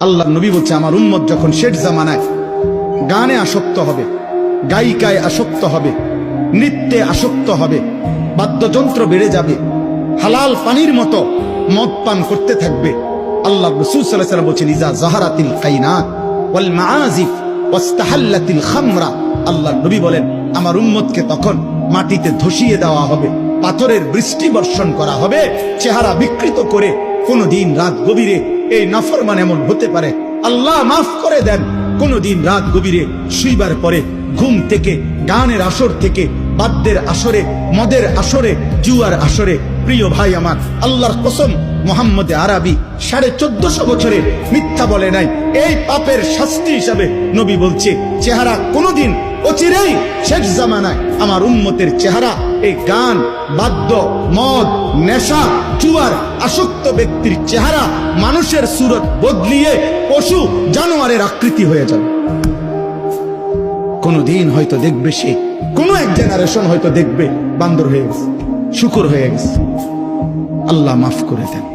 আল্লাহ নবী বলছে আমার উম্মত যখন শেষ জামানায় গানে আসক্ত হবে, গায়িকায় আসক্ত হবে, নৃত্যে আসক্ত হবে, বাদ্যযন্ত্র বেড়ে যাবে, হালাল পানির মতো মদ পান করতে থাকবে। আল্লাহ রাসূল সাল্লাল্লাহু আলাইহি ওয়াসাল্লাম বলেছেন ইজা যাহারাতিল কাইনাত ওয়াল মাআজিফ ওয়াস্তাহাল্লাতিল খামরা। আল্লাহ নবী বলেন আমার উম্মতকে তখন মাটিতে ধসিয়ে দেওয়া হবে, পাথরের বৃষ্টি বর্ষণ করা হবে, চেহারা বিকৃত করে। কোনদিন রাত গভীরে এই নাফরমান এমন হতে পারে, আল্লাহ মাফ করে দেন, কোনদিন রাত গভীরে শুইবার পরে ঘুম থেকে, গানের আসর থেকে, বাদ্যের আসরে, মদের আসরে, জুয়ার আসরে। প্রিয় ভাই আমার, আল্লাহর কসম, মুহাম্মদ আরবি 1450 বছরে মিথ্যা বলে নাই। এই পাপের শাস্তি হিসাবে নবী বলছে চেহারা কোনদিন অচিরেই শেষ জামানায় আমার উম্মতের চেহারা এই গান, বাদ্য, মদ, নেশা, জুয়ার আসক্ত ব্যক্তির চেহারা মানুষের সুরত বদলিয়ে পশু জানোয়ারের আকৃতি হয়ে যাবে। কোনদিন হয়তো দেখবে সে, কোন এক জেনারেশন হয়তো দেখবে বান্দর হয়ে গেছে, শুকর হয়ে গেছে। আল্লাহ মাফ করে দেন।